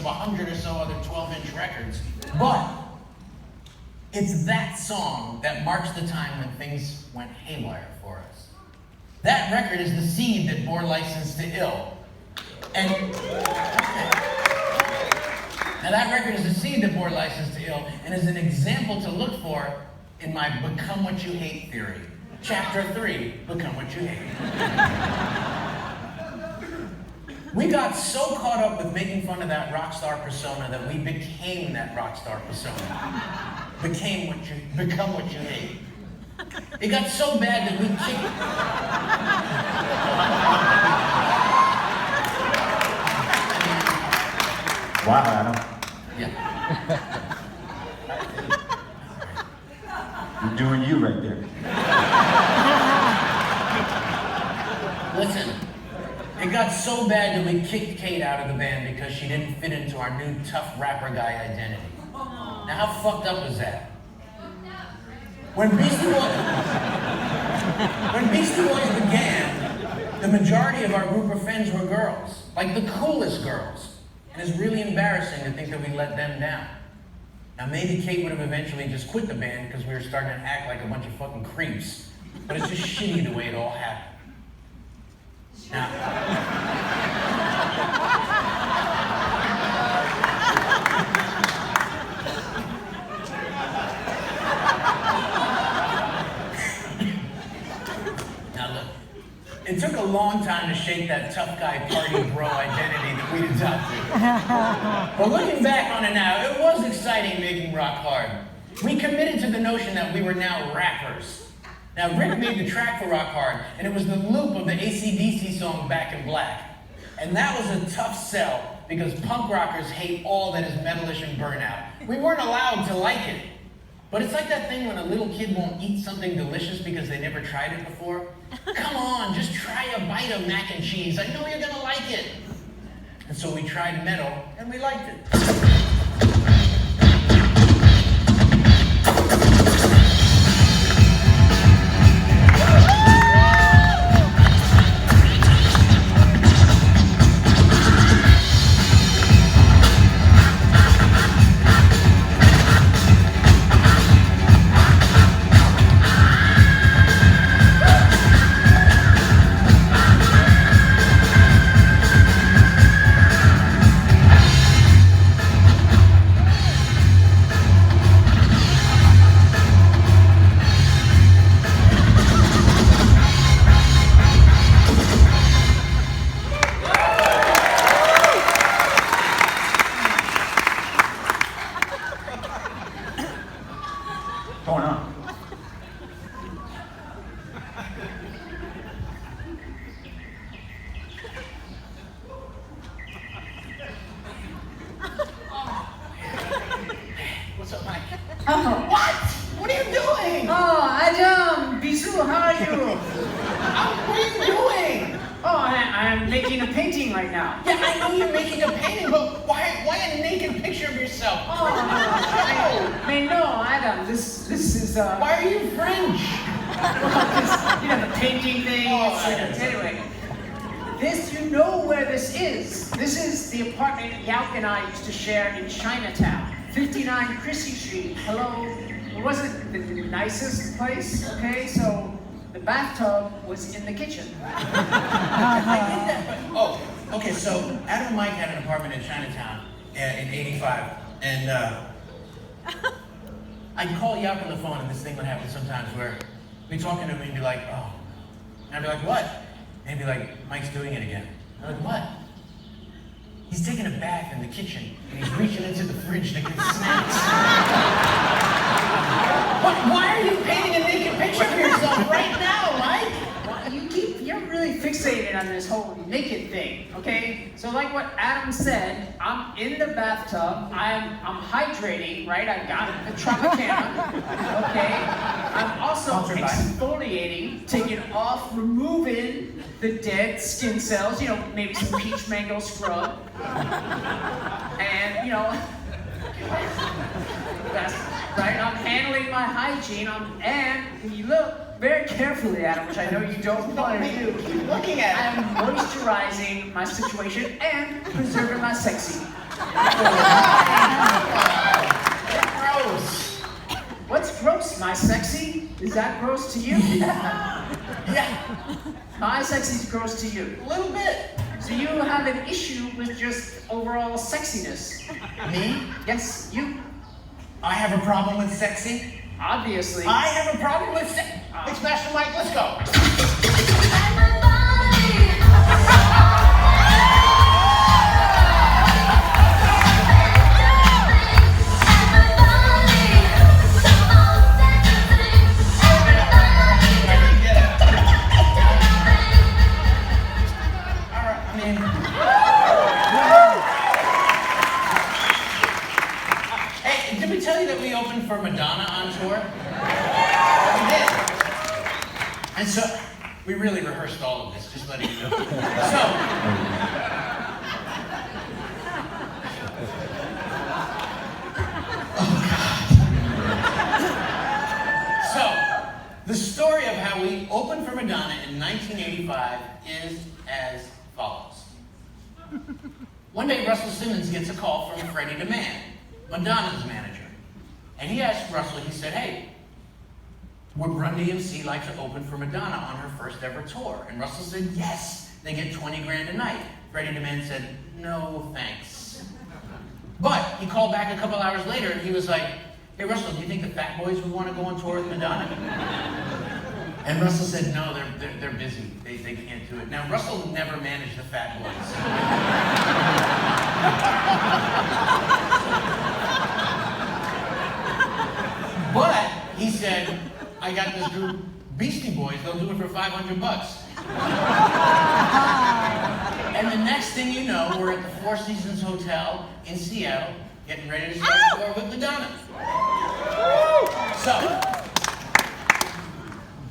of 100 or so other 12-inch records. But it's that song that marks the time when things went haywire for us. That record is the seed that bore License to Ill. And now that record is the seed that bore License to Ill and is an example to look for in my Become What You Hate theory. Chapter 3, Become What You Hate. We got so caught up with making fun of that rock star persona that we became that rock star persona. Become what you hate. It got so bad that we kicked. Wow, Adam. Yeah. You're doing you right there. Listen, it got so bad that we kicked Kate out of the band because she didn't fit into our new tough rapper guy identity. Now, how fucked up was that? When Beastie Boys began, the majority of our group of friends were girls, like the coolest girls. And it's really embarrassing to think that we let them down. Now, maybe Kate would have eventually just quit the band because we were starting to act like a bunch of fucking creeps. But it's just shitty the way it all happened. Now, look, it took a long time to shake that tough guy party bro identity that we'd adopted. But looking back on it now, it was exciting making rock hard. We committed to the notion that we were now rappers. Now, Rick made the track for Rock Hard, and it was the loop of the AC/DC song Back in Black. And that was a tough sell, because punk rockers hate all that is metalish and burnout. We weren't allowed to like it. But it's like that thing when a little kid won't eat something delicious because they never tried it before. Come on, just try a bite of mac and cheese. I know you're gonna like it. And so we tried metal, and we liked it. Going on. What's up, Mike? Oh. What? What are you doing? Oh, Adam, Bisou, how are you? What are you doing? Oh, I'm making a painting right now. Yeah, I know you're making a painting, but why a naked picture of yourself? Oh, no, Adam, this is, Why are you French? the painting thing. Oh, Anyway, you know where this is. This is the apartment Yauk and I used to share in Chinatown, 59 Chrissy Street. Hello, it wasn't the nicest place, okay? So the bathtub was in the kitchen. Oh, okay, so Adam and Mike had an apartment in Chinatown in '85, and I'd call Yauk on the phone, and this thing would happen sometimes where we'd be talking to him, and he'd be like, oh. And I'd be like, what? And he'd be like, Mike's doing it again. I'm like, what? He's taking a bath in the kitchen, and he's reaching into the fridge to get snacks. Why are you painting a naked picture of yourself right now, Mike? You're really fixated on this whole naked thing, okay? So like what Adam said, I'm in the bathtub, I'm hydrating, right? I've got the Tropicana, okay? I'm also exfoliating, taking off, removing the dead skin cells, maybe some peach mango scrub. And, that's right, I'm handling my hygiene, and when you look very carefully at it, which I know you don't want to do, Keep looking at it. I'm moisturizing my situation and preserving my sexy. Gross. What's gross? My sexy? Is that gross to you? Yeah, My sexy's gross to you. a little bit. So you have an issue with just overall sexiness. Me? Yes, you. I have a problem with sexy. Obviously. I have a problem with sexy. Big Smash the mic, let's go. Hey, did we tell you that we opened for Madonna on tour? We did. And so, we really rehearsed all of this, just letting you know. So, the story of how we opened for Madonna in 1985 is as follows. One day, Russell Simmons gets a call from Freddie DeMann, Madonna's manager. And he asked Russell, he said, hey, would Run DMC like to open for Madonna on her first ever tour? And Russell said, yes, they get 20 grand a night. Freddie DeMann said, no, thanks. But he called back a couple hours later and he was like, hey, Russell, do you think the Fat Boys would want to go on tour with Madonna? And Russell said, no, they're busy. They can't do it. Now, Russell never managed the Fat Boys. But he said, I got this group, Beastie Boys, they'll do it for $500. And the next thing you know, we're at the Four Seasons Hotel in Seattle, getting ready to start a tour with Madonna.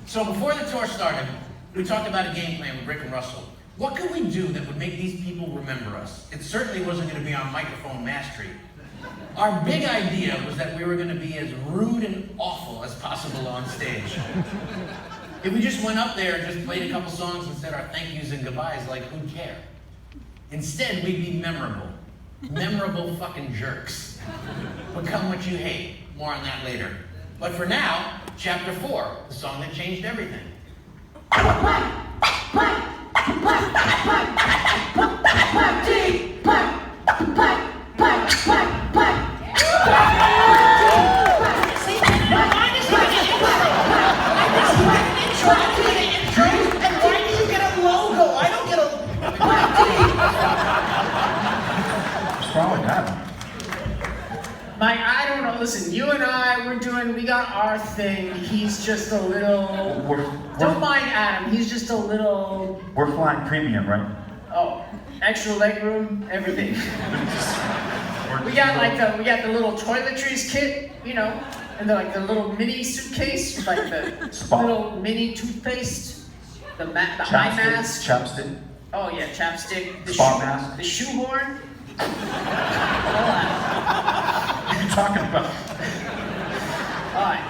So before the tour started, we talked about a game plan with Rick and Russell. What could we do that would make these people remember us? It certainly wasn't going to be on microphone mastery. Our big idea was that we were going to be as rude and awful as possible on stage. If we just went up there and just played a couple songs and said our thank yous and goodbyes, like, who'd care? Instead, we'd be memorable. Memorable fucking jerks. Become what you hate. More on that later. But for now, Chapter 4, the song that changed everything. I don't know, listen, you and I, we got our thing. He's just a little, don't mind Adam, he's just a little. We're flying premium, right? Oh, extra leg room, everything. we got the little toiletries kit, you know, and the little mini suitcase, like the little mini toothpaste, the eye mask. Chapstick. Oh yeah, chapstick. The mask. The shoehorn. What are you talking about? All right.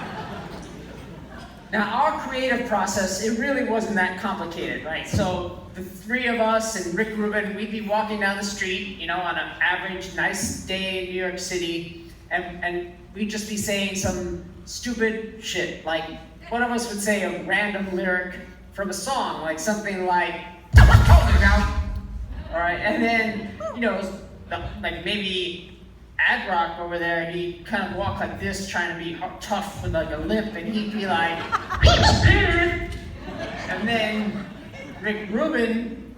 Now, our creative process, it really wasn't that complicated, right? So the three of us and Rick Rubin, we'd be walking down the street, you know, on an average nice day in New York City, and we'd just be saying some stupid shit. Like, one of us would say a random lyric from a song, like something like, all right, and then, you know, like maybe Ad Rock over there, he'd kind of walk like this, trying to be tough with like a limp, and he'd be like, and then Rick Rubin,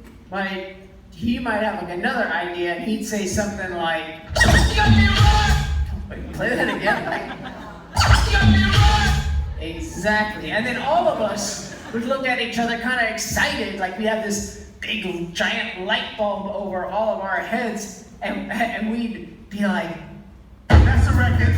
he might have like another idea, and he'd say something like, wait, play that again, like, exactly, and then all of us would look at each other kind of excited, like we have this big giant light bulb over all of our heads, and we'd be like, that's a record.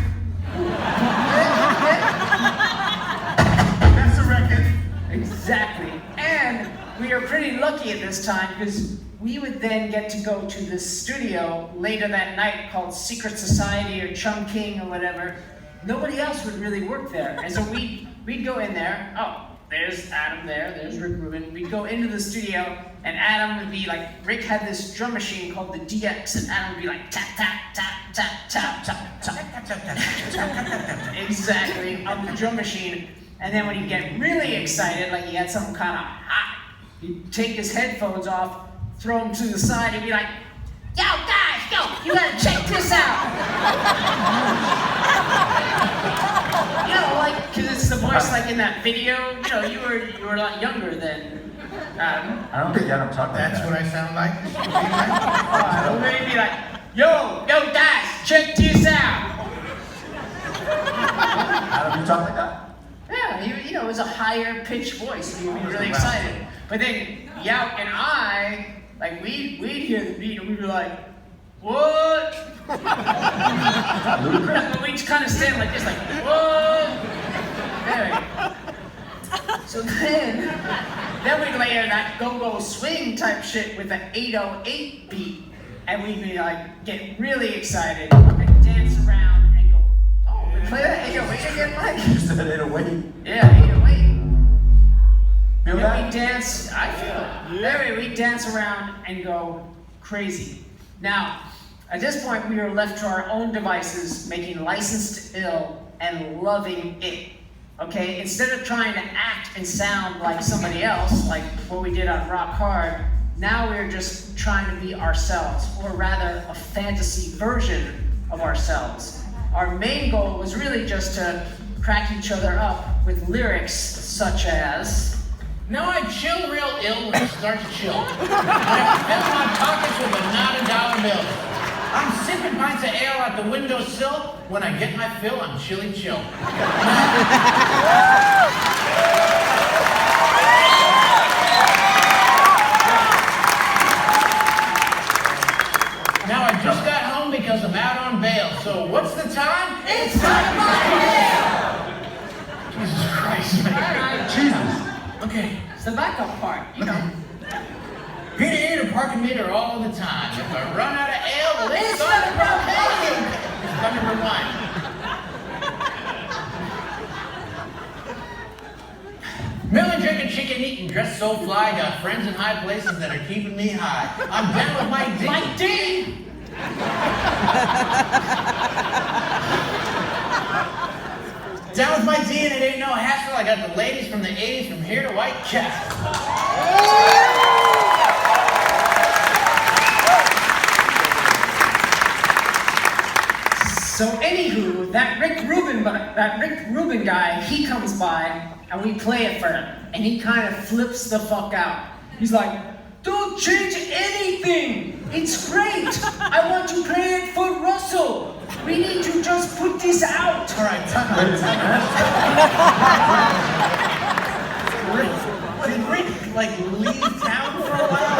That's a record. Exactly. And we are pretty lucky at this time because we would then get to go to this studio later that night called Secret Society or Chum King or whatever. Nobody else would really work there. And so we'd go in there. Oh, there's Adam there, there's Rick Rubin. We'd go into the studio, and Adam would be like, Rick had this drum machine called the DX, and Adam would be like, tap, tap, tap, tap, tap, tap, tap. Exactly, on the drum machine. And then when he'd get really excited, like he had something kind of hot, he'd take his headphones off, throw them to the side, and be like, yo, guys, yo, you gotta check this out. You know, like, because it's the voice like in that video. You know, you were a lot younger than Adam. I don't think Adam talked like That's that. what I sound like? Maybe be like, yo, guys, check this out. Adam, you talk like that? Yeah, you know, it was a higher pitched voice. You'd be really excited. But then Yout and I, like, we'd hear the beat and we'd be like, what? But we'd kind of stand like this, like, what? Anyway. So then we'd layer that go-go swing type shit with an 808 beat. And we'd be like, get really excited and dance around and go, oh, we play that 808 again, Mike? You said it away. Yeah, 808. Feel And that? we dance, I feel it. Anyway, we dance around and go crazy. Now, at this point, we were left to our own devices, making Licensed to Ill and loving it. Okay? Instead of trying to act and sound like somebody else, like what we did on Rock Hard, now we're just trying to be ourselves, or rather, a fantasy version of ourselves. Our main goal was really just to crack each other up with lyrics such as, No, I chill real ill when I start to chill. When I fill my pockets with a $9 bill. I'm sipping pints of ale at the windowsill. When I get my fill, I'm chilly chill. Now I just got home because I'm out on bail. So what's the time? It's time for my bail! Jesus Christ, man. Jesus. Okay. it's the backup part, you know. Peter, parking meter all the time. If I run out of ale, well, it's on the propane. Let me rewind. Milling, drinking, chicken, eating, dressed so fly. Got friends in high places that are keeping me high. I'm down with my D. My D! Down with my D and it ain't no hassle. I got the ladies from the 80s from here to White Castle. So anywho, that Rick Rubin guy, he comes by and we play it for him, and he kind of flips the fuck out. He's like, "Don't change anything. It's great. I want to play it for Russell. We need to just put this out." All right, time out. Did Rick, like, leave town for a while?